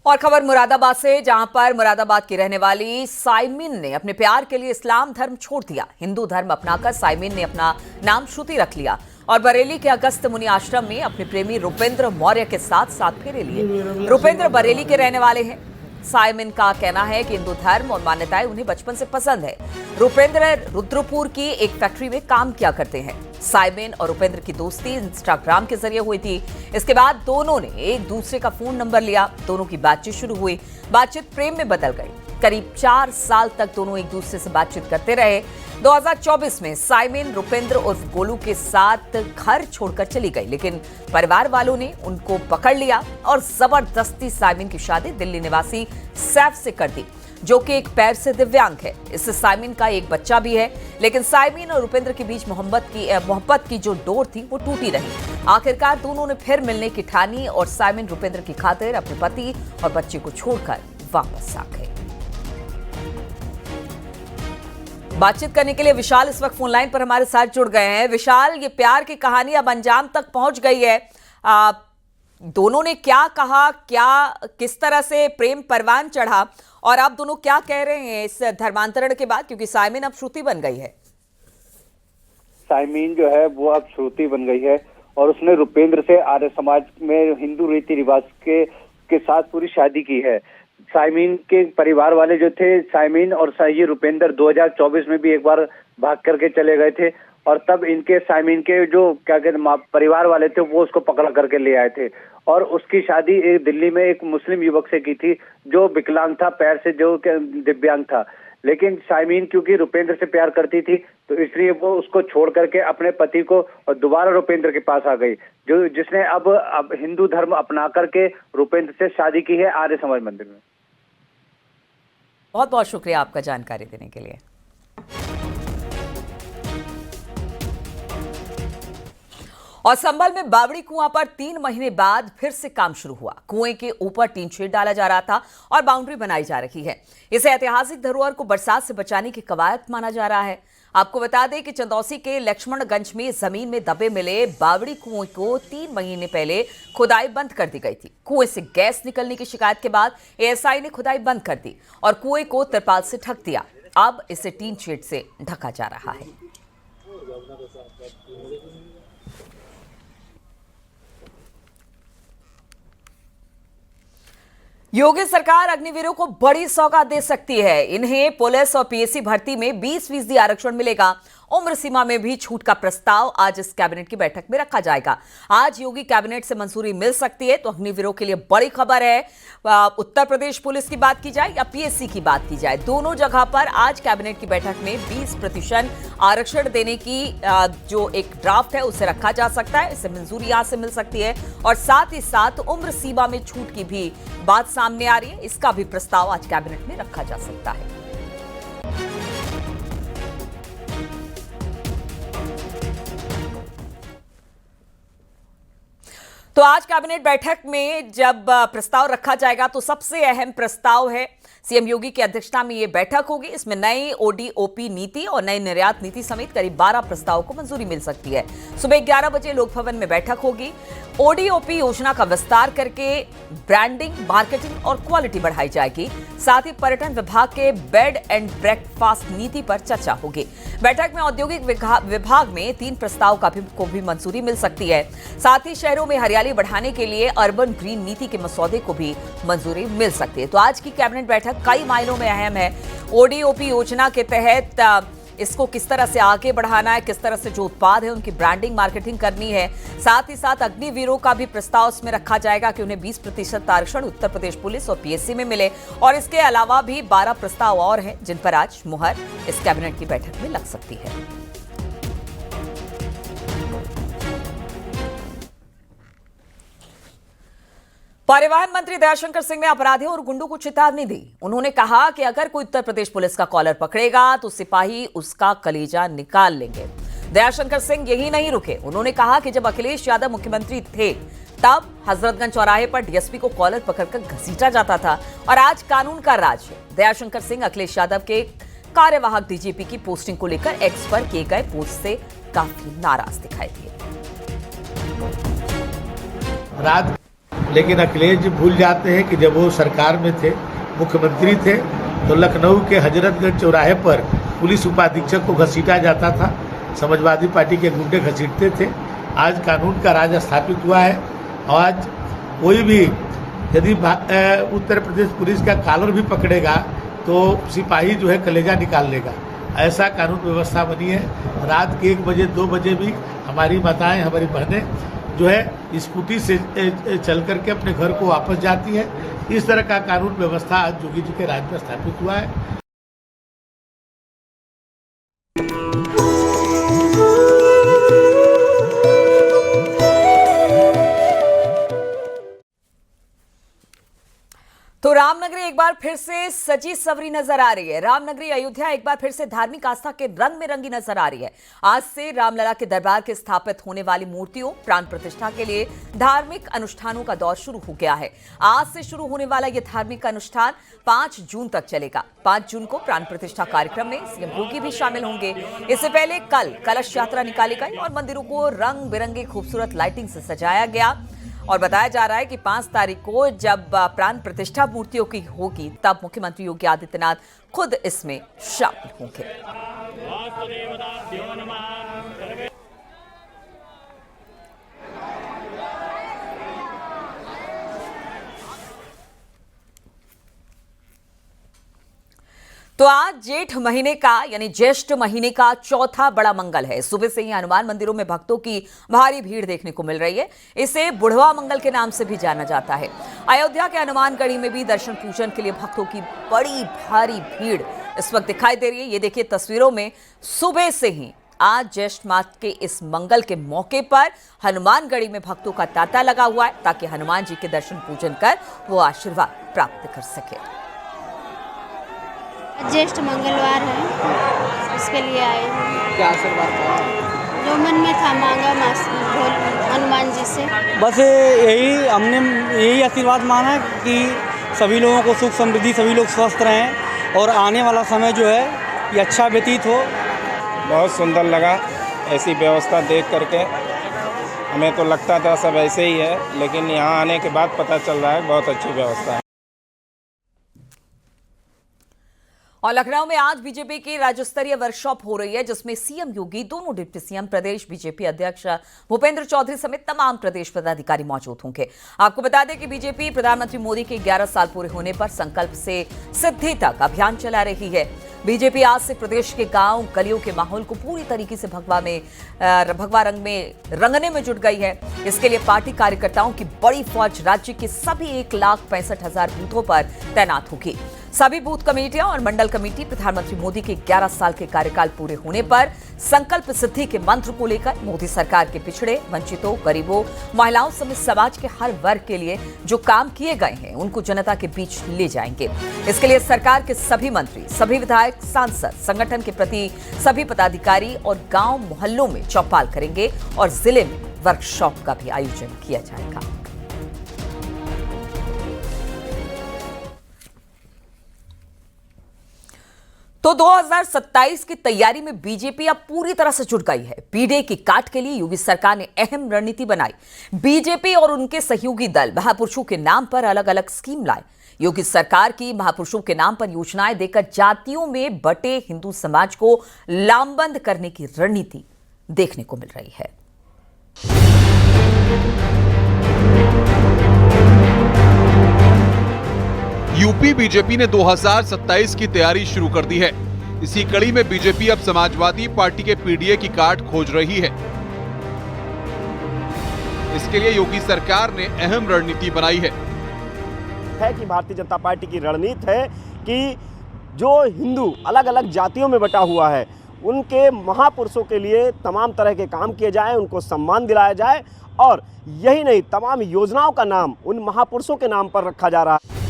और खबर मुरादाबाद से, जहां पर मुरादाबाद की रहने वाली साइमिन ने अपने प्यार के लिए इस्लाम धर्म छोड़ दिया। हिंदू धर्म अपनाकर साइमिन ने अपना नाम श्रुति रख लिया और बरेली के अगस्त मुनि आश्रम में अपने प्रेमी रुपेंद्र मौर्य के साथ 7 फेरे लिए। रुपेंद्र बरेली के रहने वाले हैं। साइमिन का कहना है कि हिंदू धर्म और मान्यताएं उन्हें बचपन से पसंद है। रुपेंद्र रुद्रपुर की एक फैक्ट्री में काम किया करते हैं। साइमिन और रुपेंद्र की दोस्ती इंस्टाग्राम के जरिए हुई थी। इसके बाद दोनों ने एक दूसरे का फोन नंबर लिया। दोनों की बातचीत शुरू हुई। बातचीत प्रेम में बदल गई। करीब 4 साल तक दोनों एक दूसरे से बातचीत करते रहे। 2024 में साइमिन रुपेंद्र उर्फ गोलू के साथ घर छोड़कर चली गई, लेकिन परिवार वालों ने उनको पकड़ लिया और जबरदस्ती साइमिन की शादी दिल्ली निवासी सैफ से कर दी, जो कि एक पैर से दिव्यांग है। इससे साइमिन का एक बच्चा भी है, लेकिन साइमिन और रुपेंद्र के बीच मोहब्बत की जो डोर थी वो टूटी रही। आखिरकार दोनों ने फिर मिलने की ठानी और साइमिन रुपेंद्र की खातिर अपने पति और बच्चे को छोड़कर वापस आ गए। बातचीत करने के लिए विशाल इस वक्त फोन लाइन पर हमारे साथ जुड़ गए हैं। विशाल, ये प्यार की कहानी अब अंजाम तक पहुंच गई है। दोनों ने क्या कहा, किस तरह से प्रेम परवान चढ़ा और आप दोनों क्या कह रहे हैं इस धर्मांतरण के बाद, क्योंकि साइमिन अब श्रुति बन गई है। साइमिन जो है वो अब श्रुति बन गई है और उसने रुपेंद्र से आर्य समाज में हिंदू रीति रिवाज के साथ पूरी शादी की है। साइमिन के परिवार वाले जो थे, साइमिन और ये रुपेंद्र 2024 में भी एक बार भाग करके चले गए थे और तब इनके साइमिन के जो क्या कहते परिवार वाले थे वो उसको पकड़ा करके ले आए थे और उसकी शादी एक दिल्ली में एक मुस्लिम युवक से की थी जो विकलांग था, पैर से जो दिव्यांग था। लेकिन साइमिन क्योंकि रुपेंद्र से प्यार करती थी तो इसलिए वो उसको छोड़ करके अपने पति को और दोबारा रुपेंद्र के पास आ गई, जो जिसने अब हिंदू धर्म अपना करके रुपेंद्र से शादी की है आर्य समाज मंदिर में। बहुत बहुत शुक्रिया आपका जानकारी देने के लिए। और संभल में बावड़ी कुआं पर 3 महीने बाद फिर से काम शुरू हुआ। कुएं के ऊपर टीन शेड डाला जा रहा था और बाउंड्री बनाई जा रही है। इसे ऐतिहासिक धरोहर को बरसात से बचाने की कवायद माना जा रहा है। आपको बता दें कि चंदौसी के लक्ष्मणगंज में जमीन में दबे मिले बावड़ी कुएं को 3 महीने पहले खुदाई बंद कर दी गई थी। कुएं से गैस निकलने की शिकायत के बाद एएसआई ने खुदाई बंद कर दी और कुएं को तिरपाल से ढक दिया। अब इसे टीन शेड से ढका जा रहा है। योगी सरकार अग्निवीरों को बड़ी सौगात दे सकती है। इन्हें पुलिस और पीएससी भर्ती में 20% आरक्षण मिलेगा। उम्र सीमा में भी छूट का प्रस्ताव आज इस कैबिनेट की बैठक में रखा जाएगा। आज योगी कैबिनेट से मंजूरी मिल सकती है तो अग्निवीरों के लिए बड़ी खबर है। उत्तर प्रदेश पुलिस की बात की जाए या पीएससी की बात की जाए, दोनों जगह पर आज कैबिनेट की बैठक में 20% आरक्षण देने की जो एक ड्राफ्ट है उसे रखा जा सकता है। इसे मंजूरी यहां से मिल सकती है और साथ ही साथ उम्र सीमा में छूट की भी बात सामने आ रही है। इसका भी प्रस्ताव आज कैबिनेट में रखा जा सकता है। तो आज कैबिनेट बैठक में जब प्रस्ताव रखा जाएगा तो सबसे अहम प्रस्ताव है, सीएम योगी की अध्यक्षता में यह बैठक होगी। इसमें नई ओडीओपी नीति और नई निर्यात नीति समेत करीब 12 प्रस्तावों को मंजूरी मिल सकती है। सुबह 11 बजे लोक भवन में बैठक होगी। ओडीओपी योजना का विस्तार करके ब्रांडिंग, मार्केटिंग और क्वालिटी बढ़ाई जाएगी। साथ ही पर्यटन विभाग के बेड एंड ब्रेकफास्ट नीति पर चर्चा होगी। बैठक में औद्योगिक विभाग में 3 प्रस्ताव को भी मंजूरी मिल सकती है। साथ ही शहरों में हरियाली बढ़ाने के लिए अर्बन ग्रीन नीति के मसौदे को भी मंजूरी मिल सकती है। तो आज की कैबिनेट बैठक कई मायनों में अहम है। ओडीओपी योजना के तहत इसको किस तरह से आगे बढ़ाना है, किस तरह से जो उत्पाद है उनकी ब्रांडिंग, मार्केटिंग करनी है। साथ ही साथ अग्निवीरों का भी प्रस्ताव इसमें रखा जाएगा कि उन्हें 20% आरक्षण उत्तर प्रदेश पुलिस और पीएससी में मिले। और इसके अलावा भी 12 प्रस्ताव और हैं जिन पर आज मुहर इस कैबिनेट की बैठक में लग सकती है। परिवहन मंत्री दयाशंकर सिंह ने अपराधियों और गुंडों को चेतावनी दी। उन्होंने कहा कि अगर कोई उत्तर प्रदेश पुलिस का कॉलर पकड़ेगा तो सिपाही उसका कलेजा निकाल लेंगे। दयाशंकर सिंह यही नहीं रुके। उन्होंने कहा कि जब अखिलेश यादव मुख्यमंत्री थे तब हजरतगंज चौराहे पर डीएसपी को कॉलर पकड़कर घसीटा जाता था और आज कानून का राज है। दयाशंकर सिंह अखिलेश यादव के कार्यवाहक डीजीपी की पोस्टिंग को लेकर एक्स पर किए गए पोस्ट से काफी नाराज दिखाई दिए। लेकिन अखिलेश जी भूल जाते हैं कि जब वो सरकार में थे, मुख्यमंत्री थे, तो लखनऊ के हजरतगंज चौराहे पर पुलिस उपाधीक्षक को घसीटा जाता था। समाजवादी पार्टी के गुंडे घसीटते थे। आज कानून का राज स्थापित हुआ है। आज कोई भी यदि उत्तर प्रदेश पुलिस का कॉलर भी पकड़ेगा तो सिपाही जो है कलेजा निकाल लेगा। ऐसा कानून व्यवस्था बनी है। रात के 1 बजे 2 बजे भी हमारी माताएं, हमारी बहनें जो है स्कूटी से चल करके अपने घर को वापस जाती है। इस तरह का कानून व्यवस्था आज योगी जी के राज में स्थापित हुआ है। तो रामनगरी एक बार फिर से सजी सवरी नजर आ रही है। रामनगरी अयोध्या एक बार फिर से धार्मिक आस्था के रंग में रंगी नजर आ रही है। आज से रामलला के दरबार के स्थापित होने वाली मूर्तियों प्राण प्रतिष्ठा के लिए धार्मिक अनुष्ठानों का दौर शुरू हो गया है। आज से शुरू होने वाला यह धार्मिक अनुष्ठान 5 जून तक चलेगा। 5 जून को प्राण प्रतिष्ठा कार्यक्रम में सीएम योगी भी शामिल होंगे। इससे पहले कल कलश यात्रा निकाली गई और मंदिरों को रंग बिरंगे खूबसूरत लाइटिंग से सजाया गया और बताया जा रहा है कि 5 तारीख को जब प्राण प्रतिष्ठा मूर्तियों की होगी तब मुख्यमंत्री योगी आदित्यनाथ खुद इसमें शामिल होंगे। तो आज जेठ महीने का यानी ज्येष्ठ महीने का चौथा बड़ा मंगल है। सुबह से ही हनुमान मंदिरों में भक्तों की भारी भीड़ देखने को मिल रही है। इसे बुढ़वा मंगल के नाम से भी जाना जाता है। अयोध्या के हनुमानगढ़ी में भी दर्शन पूजन के लिए भक्तों की बड़ी भारी भीड़ इस वक्त दिखाई दे रही है। ये देखिए तस्वीरों में, सुबह से ही आज ज्येष्ठ मास के इस मंगल के मौके पर हनुमानगढ़ी में भक्तों का तांता लगा हुआ है ताकि हनुमान जी के दर्शन पूजन कर वो आशीर्वाद प्राप्त कर सके। ज्येष्ठ मंगलवार है, इसके लिए आए हैं। क्या आशीर्वाद था? जो मन में था मांगा हनुमान जी से। बस हमने यही आशीर्वाद माना कि सभी लोगों को सुख समृद्धि, सभी लोग स्वस्थ रहें और आने वाला समय जो है ये अच्छा व्यतीत हो। बहुत सुंदर लगा ऐसी व्यवस्था देख करके। हमें तो लगता था सब ऐसे ही है, लेकिन यहाँ आने के बाद पता चल रहा है बहुत अच्छी व्यवस्था है। और लखनऊ में आज बीजेपी की राज्य स्तरीय वर्कशॉप हो रही है जिसमें सीएम योगी, दोनों डिप्टी सीएम, प्रदेश बीजेपी अध्यक्ष भूपेंद्र चौधरी समेत तमाम प्रदेश पदाधिकारी मौजूद होंगे। आपको बता दें कि बीजेपी प्रधानमंत्री मोदी के 11 साल पूरे होने पर संकल्प से सिद्धि तक अभियान चला रही है। बीजेपी आज से प्रदेश के गांव गलियों के माहौल को पूरी तरीके से भगवा रंग में रंगने में जुट गई है। इसके लिए पार्टी कार्यकर्ताओं की बड़ी फौज राज्य के सभी 1,65,000 बूथों पर तैनात होगी। सभी बूथ कमेटियां और मंडल कमेटी प्रधानमंत्री मोदी के 11 साल के कार्यकाल पूरे होने पर संकल्प सिद्धि के मंत्र को लेकर मोदी सरकार के पिछड़े, वंचितों, गरीबों, महिलाओं समेत समाज के हर वर्ग के लिए जो काम किए गए हैं उनको जनता के बीच ले जाएंगे। इसके लिए सरकार के सभी मंत्री, सभी विधायक, सांसद, संगठन के प्रति सभी पदाधिकारी और गांव मोहल्लों में चौपाल करेंगे और जिले में वर्कशॉप का भी आयोजन किया जाएगा। तो 2027 की तैयारी में बीजेपी अब पूरी तरह से जुट गई है। पीडे की काट के लिए योगी सरकार ने अहम रणनीति बनाई। बीजेपी और उनके सहयोगी दल महापुरुषों के नाम पर अलग अलग स्कीम लाए। योगी सरकार की महापुरुषों के नाम पर योजनाएं देकर जातियों में बटे हिंदू समाज को लामबंद करने की रणनीति देखने को मिल रही है। यूपी बीजेपी ने 2027 की तैयारी शुरू कर दी है। इसी कड़ी में बीजेपी अब समाजवादी पार्टी के पीडीए की काट खोज रही है। इसके लिए योगी सरकार ने अहम रणनीति बनाई है कि भारतीय जनता पार्टी की रणनीति है कि जो हिंदू अलग अलग जातियों में बटा हुआ है उनके महापुरुषों के लिए तमाम तरह के काम किए जाएं, उनको सम्मान दिलाया जाए और यही नहीं, तमाम योजनाओं का नाम उन महापुरुषों के नाम पर रखा जा रहा है।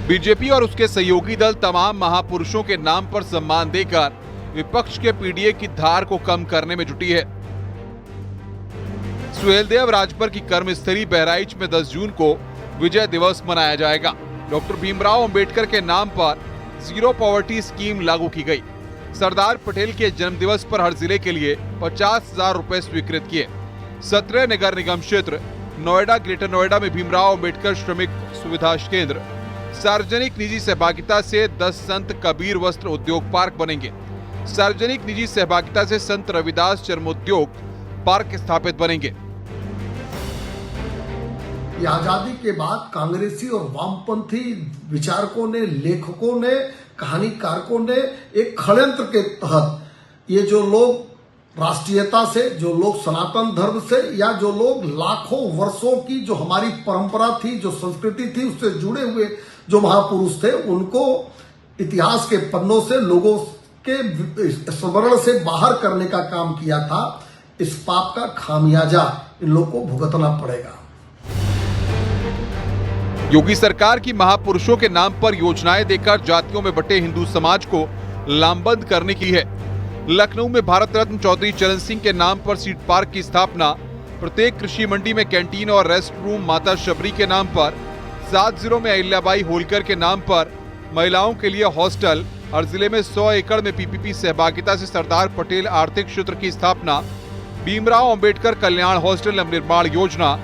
बीजेपी और उसके सहयोगी दल तमाम महापुरुषों के नाम पर सम्मान देकर विपक्ष के पीडीए की धार को कम करने में जुटी है। सुहेलदेव राजभर की कर्मस्थली बहराइच में 10 जून को विजय दिवस मनाया जाएगा। डॉक्टर भीमराव अंबेडकर के नाम पर जीरो पॉवर्टी स्कीम लागू की गई। सरदार पटेल के जन्मदिवस पर हर जिले के लिए 50,000 रुपए स्वीकृत किए। 17 नगर निगम क्षेत्र नोएडा, ग्रेटर नोएडा में भीमराव अंबेडकर श्रमिक सुविधा केंद्र, सार्वजनिक निजी सहभागिता से 10 संत कबीर वस्त्र उद्योग पार्क बनेंगे। सार्वजनिक निजी सहभागिता से संत रविदास चर्मोद्योग पार्क स्थापित बनेंगे। आजादी के बाद कांग्रेसी और वामपंथी विचारकों ने, लेखकों ने, कहानीकारकों ने एक षड्यंत्र के तहत ये जो लोग राष्ट्रीयता से, जो लोग सनातन धर्म से, या जो लोग लाखों वर्षों की जो हमारी परंपरा थी, जो संस्कृति थी, उससे जुड़े हुए जो महापुरुष थे, उनको इतिहास के पन्नों से लोगों के स्मरण से बाहर करने का काम किया था। इस पाप का खामियाजा इन लोगों को भुगतना पड़ेगा। योगी सरकार की महापुरुषों के नाम पर योजनाएं देकर जातियों में बटे हिंदू समाज को लामबंद करने की है। लखनऊ में भारत रत्न चौधरी चरण सिंह के नाम पर सीड पार्क की स्थापना, प्रत्येक कृषि मंडी में कैंटीन और रेस्ट रूम माता शबरी के नाम पर, 7 जिलों में अहिल्याबाई होलकर के नाम पर महिलाओं के लिए हॉस्टल, हर जिले में 100 एकड़ में पीपीपी सहभागिता से सरदार पटेल आर्थिक क्षेत्र की स्थापना, भीमराव अंबेडकर कल्याण हॉस्टल निर्माण योजना,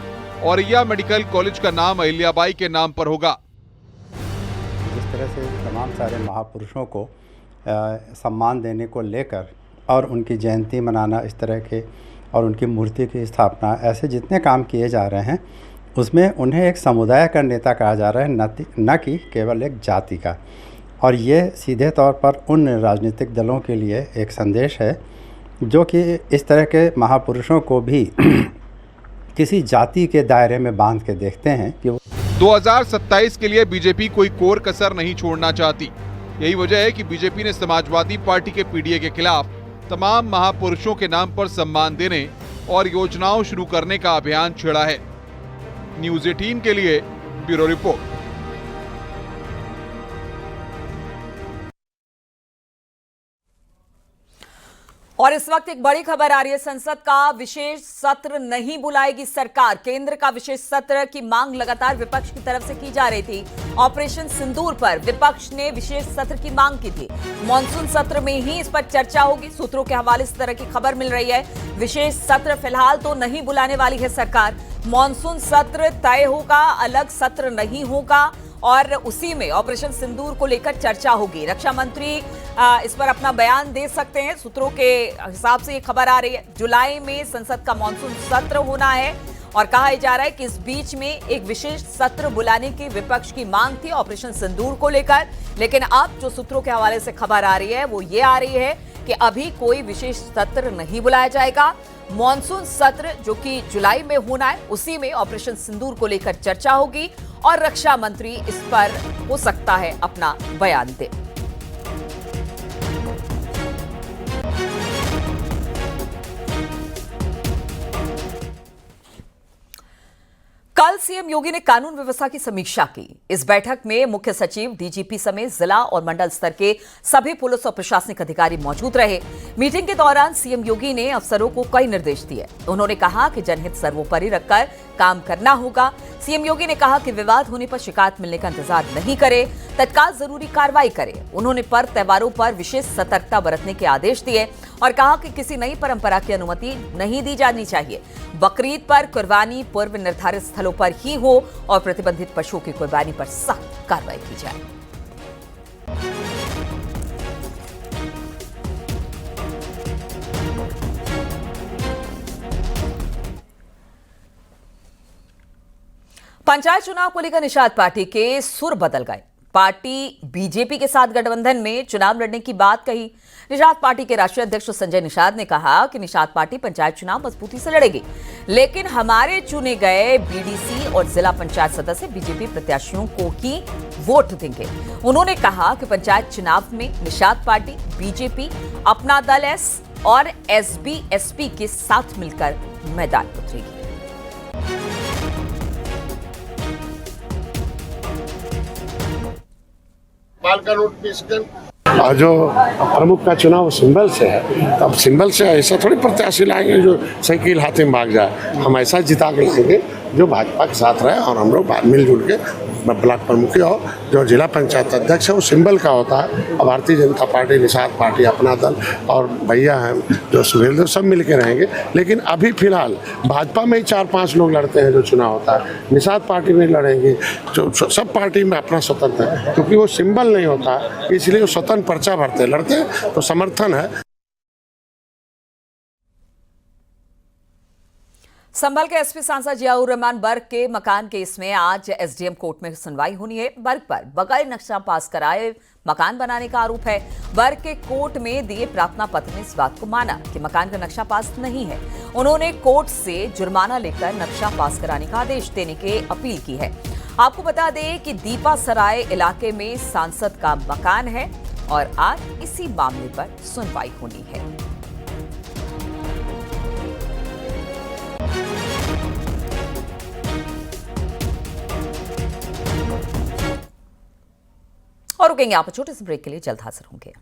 औरैया मेडिकल कॉलेज का नाम अहिल्याबाई के नाम पर होगा। जिस तरह से तमाम सारे महापुरुषों को सम्मान देने को लेकर और उनकी जयंती मनाना, इस तरह के, और उनकी मूर्ति की स्थापना, ऐसे जितने काम किए जा रहे हैं उसमें उन्हें एक समुदाय का नेता कहा जा रहा है, न कि केवल एक जाति का। और ये सीधे तौर पर उन राजनीतिक दलों के लिए एक संदेश है जो कि इस तरह के महापुरुषों को भी किसी जाति के दायरे में बांध के देखते हैं कि 2027 के लिए बीजेपी कोई कोर कसर नहीं छोड़ना चाहती। यही वजह है कि बीजेपी ने समाजवादी पार्टी के पीडीए के खिलाफ तमाम महापुरुषों के नाम पर सम्मान देने और योजनाओं शुरू करने का अभियान छेड़ा है। न्यूज़ 18 के लिए ब्यूरो रिपोर्ट। और इस वक्त एक बड़ी खबर आ रही है, संसद का विशेष सत्र नहीं बुलाएगी सरकार। केंद्र का विशेष सत्र की मांग लगातार विपक्ष की तरफ से की जा रही थी। ऑपरेशन सिंदूर पर विपक्ष ने विशेष सत्र की मांग की थी। मॉनसून सत्र में ही इस पर चर्चा होगी। सूत्रों के हवाले से इस तरह की खबर मिल रही है। विशेष सत्र फिलहाल तो नहीं बुलाने वाली है सरकार। मॉनसून सत्र तय होगा, अलग सत्र नहीं होगा, और उसी में ऑपरेशन सिंदूर को लेकर चर्चा होगी। रक्षा मंत्री इस पर अपना बयान दे सकते हैं। सूत्रों के हिसाब से ये खबर आ रही है, जुलाई में संसद का मॉनसून सत्र होना है और कहा जा रहा है कि इस बीच में एक विशेष सत्र बुलाने की विपक्ष की मांग थी ऑपरेशन सिंदूर को लेकर। लेकिन अब जो सूत्रों के हवाले से खबर आ रही है वो ये आ रही है कि अभी कोई विशेष सत्र नहीं बुलाया जाएगा। मॉनसून सत्र जो कि जुलाई में होना है, उसी में ऑपरेशन सिंदूर को लेकर चर्चा होगी और रक्षा मंत्री इस पर हो सकता है अपना बयान दे। कल सीएम योगी ने कानून व्यवस्था की समीक्षा की। इस बैठक में मुख्य सचिव, डीजीपी समेत जिला और मंडल स्तर के सभी पुलिस और प्रशासनिक अधिकारी मौजूद रहे। मीटिंग के दौरान सीएम योगी ने अफसरों को कई निर्देश दिए। उन्होंने कहा कि जनहित सर्वोपरि रखकर काम करना होगा। सीएम योगी ने कहा कि विवाद होने पर शिकायत मिलने का इंतजार नहीं करे, तत्काल जरूरी कार्रवाई करे। उन्होंने पर्व त्योहारों पर विशेष सतर्कता बरतने के आदेश दिए और कहा कि किसी नई परंपरा की अनुमति नहीं दी जानी चाहिए। बकरीद पर कुर्बानी पूर्व निर्धारित स्थलों पर ही हो और प्रतिबंधित पशुओं की कुर्बानी पर सख्त कार्रवाई की जाए। पंचायत चुनाव को लेकर निषाद पार्टी के सुर बदल गए। पार्टी बीजेपी के साथ गठबंधन में चुनाव लड़ने की बात कही। निषाद पार्टी के राष्ट्रीय अध्यक्ष संजय निषाद ने कहा कि निषाद पार्टी पंचायत चुनाव मजबूती से लड़ेगी, लेकिन हमारे चुने गए बीडीसी और जिला पंचायत सदस्य बीजेपी प्रत्याशियों को ही वोट देंगे। उन्होंने कहा कि पंचायत चुनाव में निषाद पार्टी, बीजेपी, अपना दल एस और एसबी एसपी के साथ मिलकर मैदान उतरेगी। और जो प्रमुख का चुनाव सिंबल से है, तो अब सिंबल से ऐसा थोड़ी प्रत्याशी लाएंगे जो साइकिल हाथ में भाग जाए। हम ऐसा जिता के लाएंगे जो भाजपा के साथ रहे और हम लोग मिलजुल के ब्लॉक प्रमुखी और जो जिला पंचायत अध्यक्ष है वो सिंबल का होता है। और भारतीय जनता पार्टी, निषाद पार्टी, अपना दल और भैया हैं जो सुहेल, सब मिल के रहेंगे। लेकिन अभी फिलहाल भाजपा में ही 4-5 लोग लड़ते हैं जो चुनाव होता है, निषाद पार्टी में लड़ेंगे, जो सब पार्टी में अपना स्वतंत्र है, क्योंकि वो सिंबल नहीं होता इसलिए वो स्वतंत्र पर्चा भरते लड़ते हैं, तो समर्थन है। संभल के एसपी सांसद जियाउर रहमान बर्क के मकान केस में आज एसडीएम कोर्ट में सुनवाई होनी है। बर्क पर बगैर नक्शा पास कराए मकान बनाने का आरोप है। बर्क के कोर्ट में दिए प्रार्थना पत्र में इस बात को माना कि मकान का नक्शा पास नहीं है। उन्होंने कोर्ट से जुर्माना लेकर नक्शा पास कराने का आदेश देने की अपील की है। आपको बता दें कि दीपा सराय इलाके में सांसद का मकान है और आज इसी मामले पर सुनवाई होनी है। और रुकेंगे आप छोटे से ब्रेक के लिए, जल्द हाजिर होंगे।